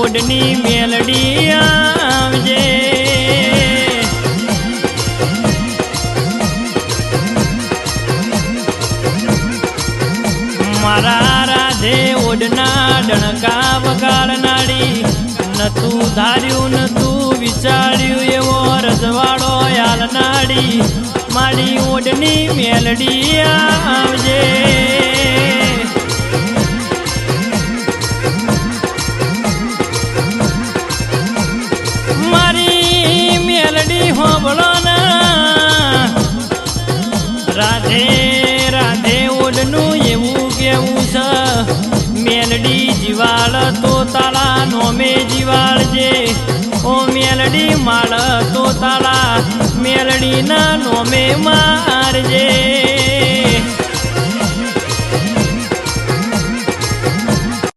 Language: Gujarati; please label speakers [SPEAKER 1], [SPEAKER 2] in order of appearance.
[SPEAKER 1] ઓડની મેલડી આવજે મારા રાધે ઓડના ડણકા વગાડનાડી નતું ધાર્યું નતું વિચાર્યું એવો રજવાડો યાલનાડી મારી ઓડની મેલડી આવજે મારી મેલડી હોબળો ના રાધે રાધે ઓડનું એવું કેવું છે મેલડી જીવાળ તો તાળા નોમે જીવાળજે ઓ મેલડી માળ તો તાળા મેલડીના નોમે મારજે